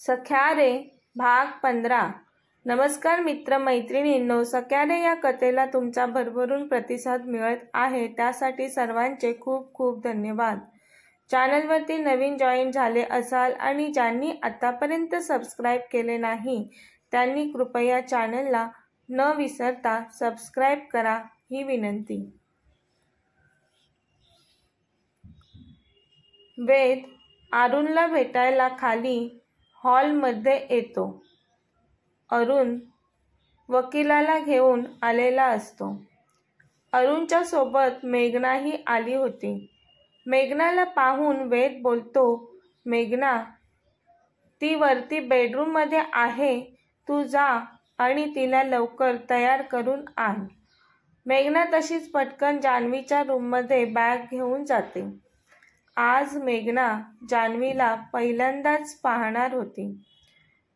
सख्या रे भाग 15। नमस्कार मित्र मैत्रिणींनो, सख्या रे या कथेला तुमचा भरभरून प्रतिसाद मिळत आहे, त्यासाठी सर्वांचे खूप खूप धन्यवाद। चॅनलवरती नवीन जॉईन झाले असाल आणि ज्यांनी आतापर्यंत सबस्क्राईब केले नाही त्यांनी कृपया चॅनलला न विसरता सबस्क्राईब करा ही विनंती। वेद अरुणला भेटायला खाली हॉलमध्ये येतो। अरुण वकिलाला घेऊन आलेला असतो। अरुणच्या सोबत मेघनाही आली होती। मेघनाला पाहून वेद बोलतो, मेघना, ती वरती बेडरूममध्ये आहे, तू जा आणि तिला लवकर तयार करून आण। मेघना तशीच पटकन जान्हवीच्या रूममध्ये बॅग घेऊन जाते। आज मेघना जान्हवीला पहिल्यांदाच पाहणार होती।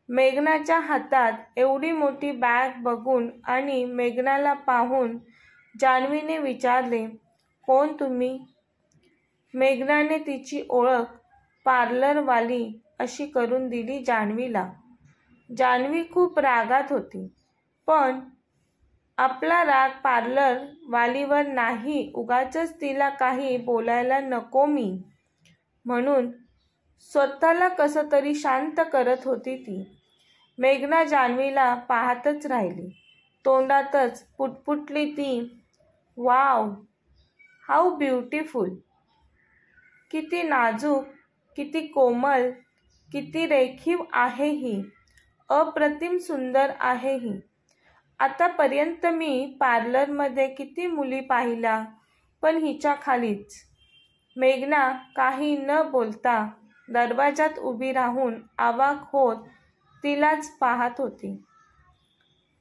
मेघनाच्या हातात एवढी मोठी बॅग बघून आणि मेघनाला पाहून जान्हवीने विचारले, कोण तुम्ही? मेघनाने तिची ओळख पार्लरवाली अशी करून दिली जान्हवीला। जान्हवी खूप रागात होती, पण आपला राग पार्लरवालीवर नाही, उगाचच तिला काही बोलायला नको मी, म्हणून स्वतःला कसं तरी शांत करत होती ती। मेघना जान्हवीला पाहतच राहिली, तोंडातच पुटपुटली ती, वाव, हाऊ ब्युटिफुल, किती नाजूक, किती कोमल, किती रेखीव आहे ही, अप्रतिम सुंदर आहे ही। आतापर्यंत मी पार्लरमध्ये किती मुली पाहिल्या, पण हिच्या खालीच। मेघना काही न बोलता दरवाजात उभी राहून अवाक होत तिलाच पाहत होती।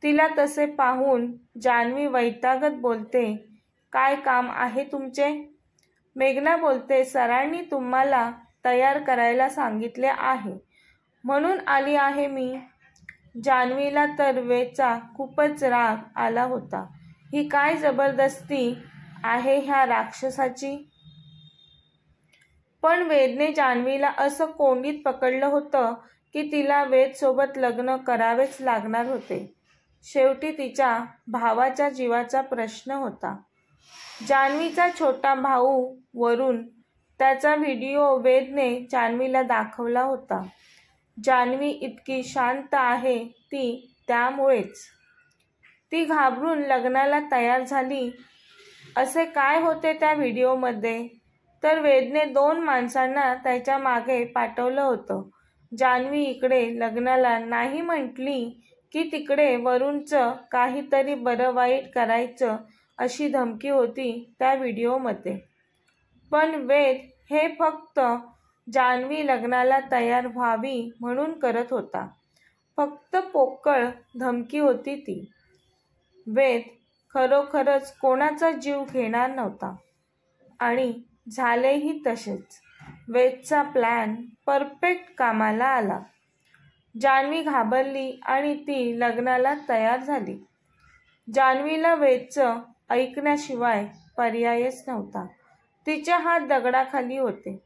तिला तसे पाहून जान्हवी वैतागत बोलते, काय काम आहे तुमचे? मेघना बोलते, सरांनी तुम्हाला तयार करायला सांगितले आहे, म्हणून आली आहे मी। जान्हवीला तर वेदचा खूपच राग आला होता। ही काय जबरदस्ती आहे ह्या राक्षसाची? पण वेदने जान्हवीला असं कोंडीत पकडलं होतं की तिला वेदसोबत लग्न करावेच लागणार होते। शेवटी तिच्या भावाच्या जीवाचा प्रश्न होता। जान्हवीचा छोटा भाऊ वरुण, त्याचा व्हिडिओ वेदने जान्हवीला दाखवला होता। जान्हवी इतकी शांत आहे ती त्यामुळेच। ती घाबरून लग्नाला तयार झाली। असे काय होते त्या व्हिडिओमध्ये? तर वेदने 2 माणसांना त्याच्या मागे पाठवलं होतं। जान्हवी इकडे लग्नाला नाही म्हटली की तिकडे वरुणचं काहीतरी बरं वाईट करायचं अशी धमकी होती त्या व्हिडिओमध्ये। पण वेद हे फक्त जान्हवी लग्नाला तयार व्हावी म्हणून करत होता। फक्त पोकळ धमकी होती ती। वेद खरोखरच कोणाचा जीव घेणार नव्हता आणि झालेही तसेच। वेदचा प्लॅन परफेक्ट कामाला आला। जान्हवी घाबरली आणि ती लग्नाला तयार झाली। जान्हवीला वेदचं ऐकण्याशिवाय पर्यायच नव्हता। तिचे हात दगडाखाली होते।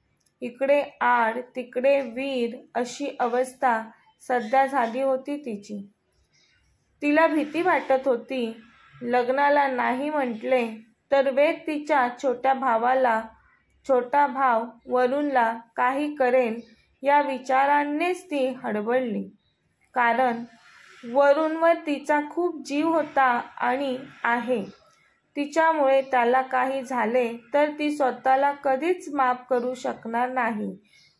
इकडे आड तिकडे वीर अशी अवस्था सध्या झाली होती तिची। तिला भीती वाटत होती, लग्नाला नाही म्हटले तर वेद तिच्या छोटा भाव वरुणला काही करेल या विचारानेच ती हडबडली। कारण वरुणवर तिचा खूप जीव होता आणि आहे। तिच्यामुळे त्याला काही झाले तर ती स्वतःला कधीच माफ करू शकणार नाही,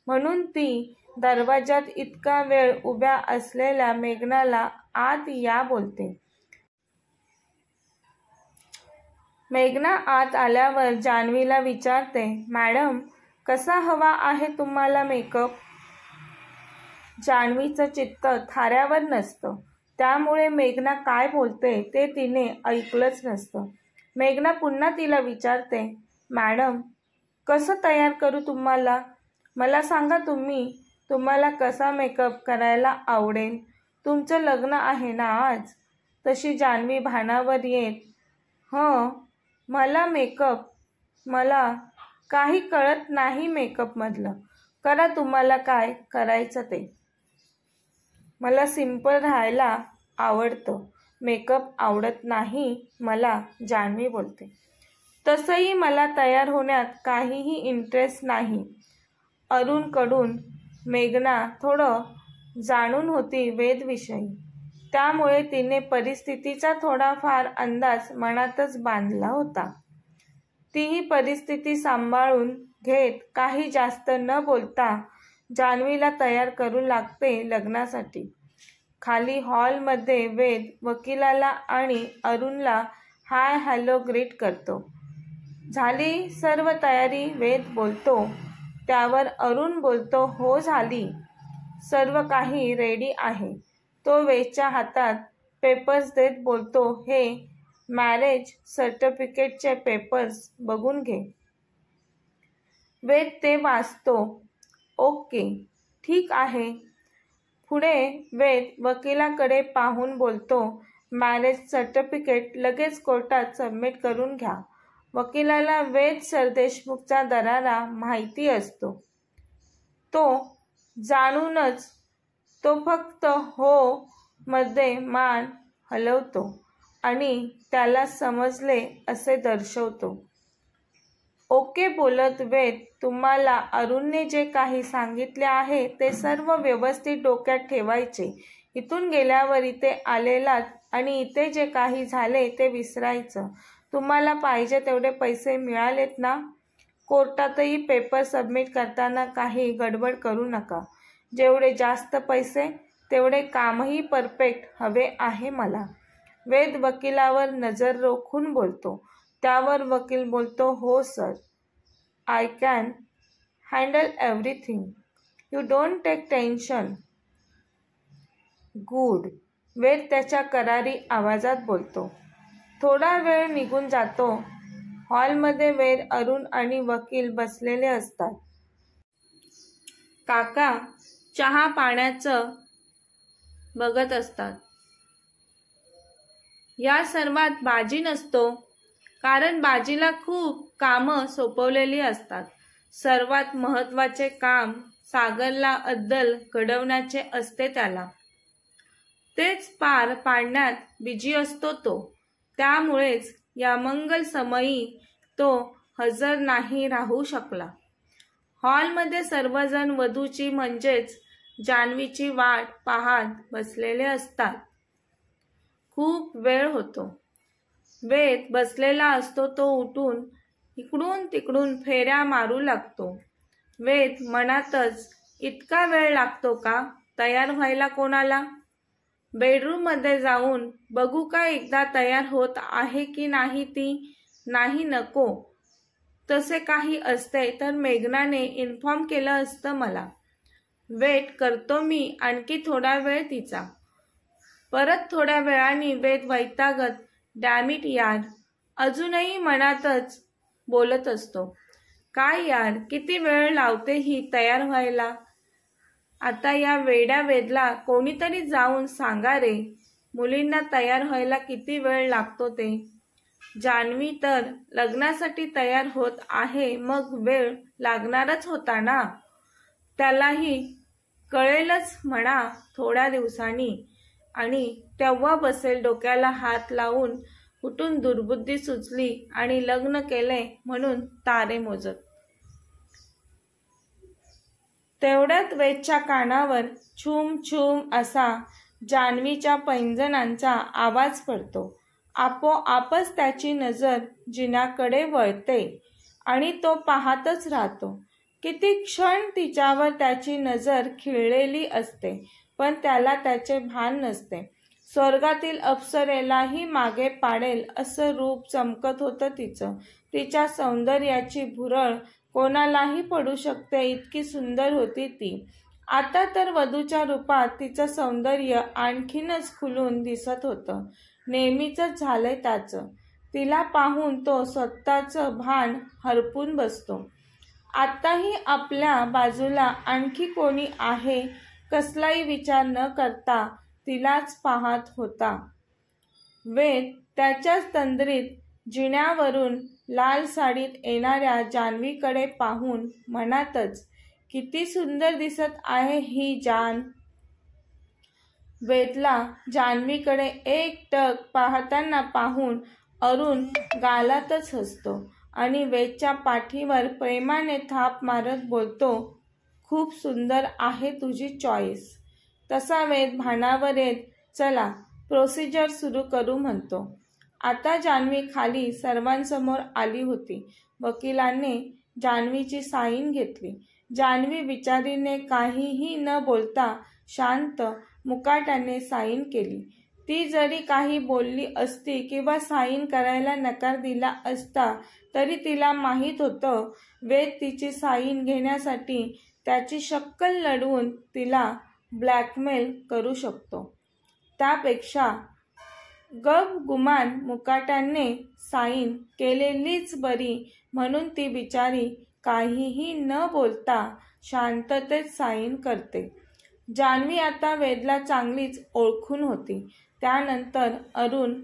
म्हणून ती दरवाजात इतका वेळ उभ्या असलेल्या मेघनाला आत या बोलते। मेघना आत आल्यावर जान्हवीला विचारते, मॅडम, कसा हवा आहे तुम्हाला मेकअप? जान्हवीचं चित्त थाऱ्यावर नसतं, त्यामुळे मेघना काय बोलते ते तिने ऐकलंच नसतं। मेघना पुन्हा तिला विचारते, मॅडम, कसं तयार करू तुम्हाला? मला सांगा तुम्हाला कसा मेकअप करायला आवडेल? तुमचं लग्न आहे ना आज? तशी जान्हवी भानावर येत, मला काही कळत नाही मेकअपमधलं, करा तुम्हाला काय करायचं ते। मला सिंपल राहायला आवडतं, मेकअप आवडत नाही मला, जान्हवी बोलते. तसंही मला तयार होण्यात काहीही इंटरेस्ट नाही. अरुणकडून मेघना थोडं जाणून होती वेदविषयी, त्यामुळे तिने परिस्थितीचा थोडाफार अंदाज मनातच बांधला होता. तीही परिस्थिती सांभाळून घेत काही जास्त न बोलता जान्हवीला तयार करू लागते लग्नासाठी. खाली हॉलमध्ये वेद वकिलाला आणि अरुणला हाय हॅलो ग्रीट करतो. झाली सर्व तयारी, वेद बोलतो. त्यावर अरुण बोलतो, हो झाली, सर्व काही रेडी आहे. तो वेदच्या हातात पेपर्स देत बोलतो, हे मॅरेज सर्टिफिकेटचे पेपर्स बघून घे. वेद ते वाचतो. ओके, ठीक आहे. पुढे वेद वकिलाकडे पाहून बोलतो, मॅरेज सर्टिफिकेट लगेच कोर्टात सबमिट करून घ्या. वकिलाला वेद सरदेशमुखचा दरारा माहिती असतो. तो जाणूनच तो फक्त हो मध्ये मान हलवतो आणि त्याला समजले असे दर्शवतो. ओके बोलत वेद, तुम्हाला अरुणने जे काही सांगितले आहे ते सर्व व्यवस्थित डोक्यात ठेवायचे. इथून गेल्यावर इथे आलेलात आणि इथे जे काही झाले ते विसरायचं. तुम्हाला पाहिजे तेवढे पैसे मिळालेत ना? कोर्टातही पेपर सबमिट करताना काही गडबड करू नका. जेवढे जास्त पैसे तेवढे कामही परफेक्ट हवे आहे मला. वेद वकिलावर नजर रोखून बोलतो. त्यावर वकील बोलतो, हो sir, I can handle everything. You don't take tension. Good. Ved त्याच्या करारी आवाजात बोलतो. थोडा वेळ निघून जातो. हॉलमध्ये वेद, अरुण आणि वकील बसलेले असतात. काका चहा पाण्याचं बघत असतात. या सर्वात बाजी नसतो, कारण बाजीला खूप कामं सोपवलेली असतात. सर्वात महत्त्वाचे काम सागरला अद्दल घडवण्याचे असते त्याला. तेच पार पाडण्यात बिझी असतो तो. त्यामुळेच या मंगल समयी तो हजर नाही राहू शकला. हॉलमध्ये सर्वजण वधूची म्हणजेच जान्हवीची वाट पाहत बसलेले असतात. खूप वेळ होतो. वेद बसलेला असतो तो उठून इकडून तिकडून फेऱ्या मारू लागतो. वेद मनातच, इतका वेळ लागतो का तयार व्हायला कोणाला? बेडरूममध्ये जाऊन बघू का एकदा तयार होत आहे की नाही ती? नाही, नको. तसे काही असते तर मेघनाने इन्फॉर्म केलं असतं मला. वेट करतो मी आणखी थोडा वेळ तिचा. परत थोड्या वेळाने वेद वैतागत, डॅम इट यार, अजूनही मनातच बोलत असतो. काय यार, किती वेळ लावते ही तयार व्हायला? आता या वेड्या वेदला कोणीतरी जाऊन सांगा रे, मुलींना तयार व्हायला किती वेळ लागतो ते. जान्हवी तर लग्नासाठी तयार होत आहे, मग वेळ लागणारच होता ना. त्यालाही कळेलच म्हणा थोड्या दिवसांनी, आणि तेव्हा बसेल डोक्याला हात लावून कुठून दुर्बुद्धी सुचली आणि लग्न केले म्हणून तारे मोजत. तेवढ्यात वेदच्या कानावर छुम छुम असा जान्हवीच्या पैंजणांचा आवाज पडतो. आपोआपच त्याची नजर जिन्याकडे वळते आणि तो पाहतच राहतो. किती क्षण तिच्यावर त्याची नजर खिळलेली असते, पण त्याला त्याचे भान नसते. स्वर्गातील अप्सरेलाही मागे पाडेल असं रूप चमकत होतं तिचं. तिच्या सौंदर्याची भुरळ कोणालाही पडू शकते इतकी सुंदर होती ती. आता तर वधूच्या रूपात तिचं सौंदर्य आणखीनच खुलून दिसत होतं. नेहमीचंच झालंय त्याचं. तिला पाहून तो स्वतःचं भान हरपून बसतो. आताही आपल्या बाजूला आणखी कोणी आहे कसलाही विचार न करता तिलाच पाहत होता. वेद त्याच्याच तंद्रीत जिन्यावरून लाल साडीत येणाऱ्या जान्हवीकडे पाहून मनातच, किती सुंदर दिसत आहे ही जान. वेदला जान्हवीकडे एकटक पाहताना पाहून अरुण गालातच हसतो आणि वेदच्या पाठीवर प्रेमाने थाप मारत बोलतो, खूप सुंदर आहे तुझी चॉईस. तसा वेद भानावर येत चला प्रोसिजर सुरू करू म्हणतो. आता जान्हवी खाली सर्वांसमोर आली होती. वकिलाने जान्हवीची साईन घेतली. जान्हवी बिचारीने काहीही न बोलता शांत मुकाट्याने साईन केली. ती जरी काही बोलली असती किंवा साईन करायला नकार दिला असता तरी तिला माहीत होतं वेद तिची साईन घेण्यासाठी त्याची शक्कल लढवून तिला ब्लॅकमेल करू शकतो. त्यापेक्षा गपगुमान मुकाट्याने साईन केलेलीच बरी म्हणून ती बिचारी काहीही न बोलता शांततेत साईन करते. जान्हवी आता वेदला चांगलीच ओळखून होती. त्यानंतर अरुण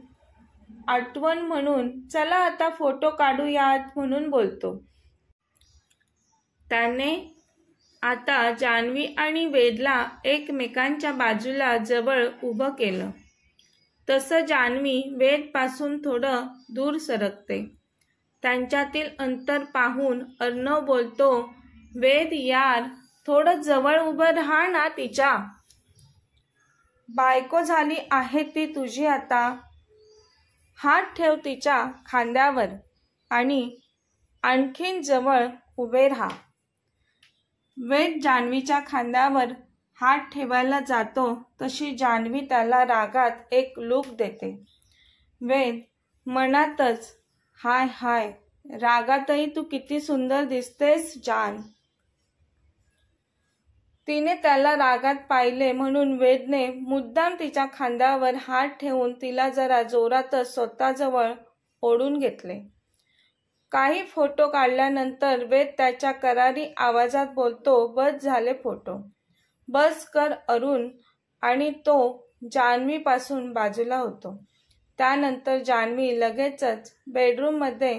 आठवण म्हणून चला आता फोटो काढूयात म्हणून बोलतो. त्याने आता जान्हवी आणि वेदला एकमेकांच्या बाजूला जवळ उभं केलं. तसं जान्हवी वेदपासून थोडं दूर सरकते. त्यांच्यातील अंतर पाहून अर्णव बोलतो, वेद यार थोडं जवळ उभं राहा ना तिच्या. बायको झाली आहे ती तुझी आता. हात ठेव तिच्या खांद्यावर आणि आणखीन जवळ उभे राहा. वेद जान्हवीच्या खांद्यावर हात ठेवायला जातो तशी जान्हवी त्याला रागात एक लूक देते. वेद मनातच हाय हाय रागातही तू किती सुंदर दिसतेस जान. तिने त्याला रागात पाहिले म्हणून वेदने मुद्दाम तिच्या खांद्यावर हात ठेवून तिला जरा जोरातच स्वतःजवळ ओढून घेतले. काही फोटो काढल्यानंतर वेद त्याच्या करारी आवाजात बोलतो, बस झाले फोटो. बस कर अरुण. आणि तो जान्हवीपासून बाजूला होतो. त्यानंतर जान्हवी लगेचच बेडरूममध्ये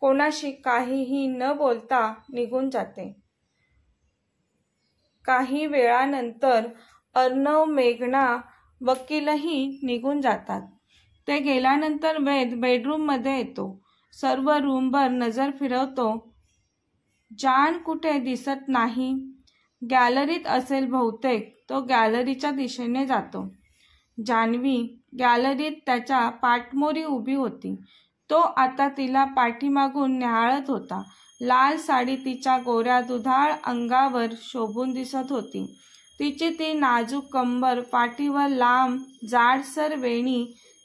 कोणाशी काहीही न बोलता निघून जाते. काही वेळानंतर अर्णव, मेघना, वकीलही निघून जातात. ते गेल्यानंतर वेद बेडरूममध्ये येतो. सर्व रूमवर नजर फिरवतो. जान कुठे दिसत नाही. गॅलरीत असेल बहुतेक. तो गॅलरीच्या दिशेने जातो. जान्हवी गॅलरीत त्याच्या पाठमोरी उभी होती. तो आता तिला पाठीमागून न्याहाळत होता. लाल साडी तिच्या गोऱ्या दुधाळ अंगावर शोभून दिसत होती. तिची ती नाजूक कंबर, पाठीवर लांब जाडसर वेणी,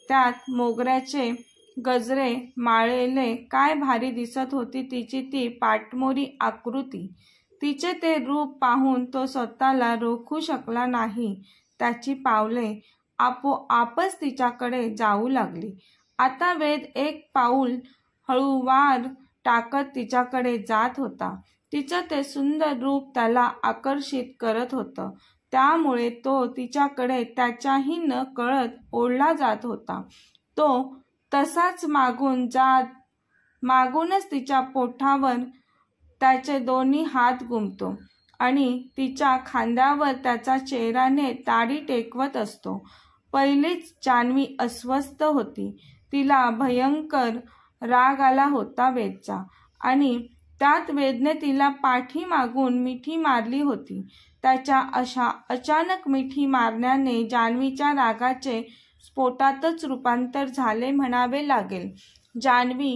त्यात मोगऱ्याचे गजरे माळलेले, काय भारी दिसत होती तिची ती पाठमोरी आकृती. तिचे ते रूप पाहून तो स्वतःला रोखू शकला नाही. त्याची पावले आपोआपच तिच्याकडे जाऊ लागली. आता वेद एक पाऊल हळूवार टाकत तिच्याकडे जात होता. तिचं ते सुंदर रूप त्याला आकर्षित करत होतं. त्यामुळे तो तिच्याकडे त्याच्याही न कळत ओढला जात होता. तो तसाच मागूनच तिच्या पोटावर त्याचे दोन्ही हात गुंफतो आणि तिच्या खांद्यावर त्याचा चेहऱ्याने ताडी टेकवत असतो. पहिलीच जान्हवी अस्वस्थ होती. तिला भयंकर राग आला होता वेदचा आणि त्यात वेदने तिला पाठीमागून मिठी मारली होती. त्याच्या अशा अचानक मिठी मारण्याने जान्हवीच्या रागाचे स्फोटातच रूपांतर झाले म्हणावे लागेल. जान्हवी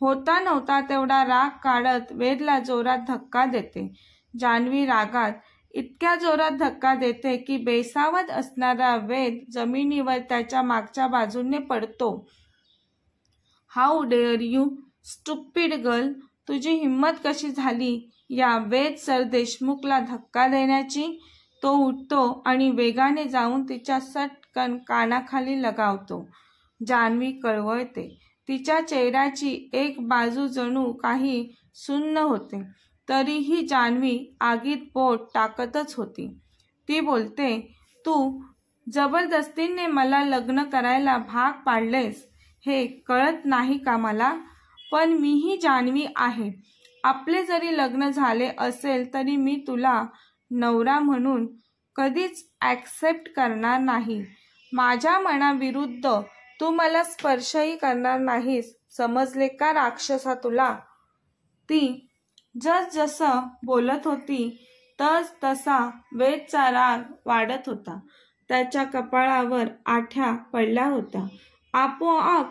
होता नव्हता तेवढा राग काढत वेदला जोरात धक्का देते. जान्हवी रागात इतक्या जोरात धक्का देते की बेसावध असणारा वेद जमिनीवर त्याच्या मागच्या बाजूने पडतो. How dare you stupid girl. तुझी हिंमत कशी झाली या वेद सरदेशमुखला धक्का देण्याची. तो उठतो आणि वेगाने जाऊन तिच्या सटकन कानाखाली लगावतो. जान्हवी कळवळते. तिच्या चेहऱ्याची एक बाजू जणू काही सुन्न होते. तरीही जान्हवी आगीत बोट टाकतच होती. ती बोलते, तू जबरदस्तीने मला लग्न करायला भाग पाडलेस हे कळत नाही का मला. पण मीही जान्हवी आहे. आपले जरी लग्न झाले असेल तरी मी तुला नवरा म्हणून कधीच ॲक्सेप्ट करणार नाही. माझ्या मनाविरुद्ध तू मला स्पर्शही करणार नाहीस, समजले का राक्षसा तुला? ती जसजसं बोलत होती तसा वेदचा राग वाढत होता. त्याच्या कपाळावर आठ्या पडल्या होत्या. आपोआप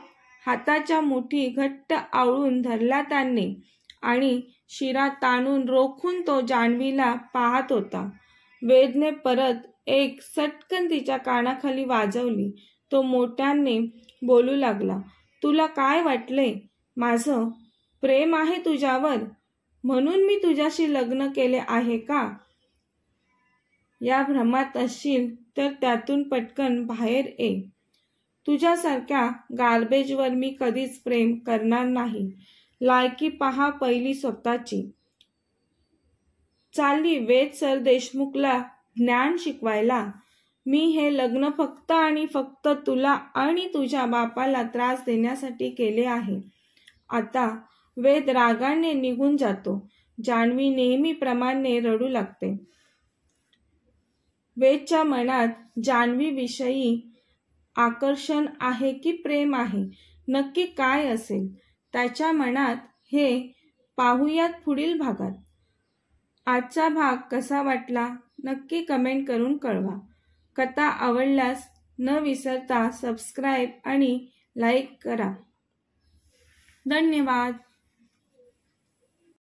हाताच्या मुठी घट्ट आवळून धरला त्याने आणि शिरा ताणून रोखून तो जान्हवीला पाहत होता. वेदने परत एक सटकन तिच्या कानाखाली वाजवली. तो मोठ्याने बोलू लागला, तुला काय वाटले? माझं प्रेम आहे तुझ्यावर म्हणून मी तुझ्याशी लग्न केले आहे का? या भ्रमात असशील तर त्यातून पटकन बाहेर ये. तुझ्यासारख्या गार्बेजवर मी कधीच प्रेम करणार नाही. लायकी पहा पहिली स्वतःची. चालली वेद सरदेशमुखला ज्ञान शिकवायला. मी हे लग्न फक्त आणि फक्त तुला आणि तुझ्या बापाला त्रास देण्यासाठी केले आहे. आता वेद रागाने निघून जातो. जान्हवी नेहमीप्रमाणे रडू लागते. वेदच्या मनात जान्हवीविषयी आकर्षण आहे की प्रेम आहे, नक्की काय असेल त्याच्या मनात हे पाहूयात पुढील भागात. आजचा भाग कसा वाटला नक्की कमेंट करून कळवा. कथा आवडल्यास न विसरता सबस्क्राईब आणि लाईक करा. धन्यवाद.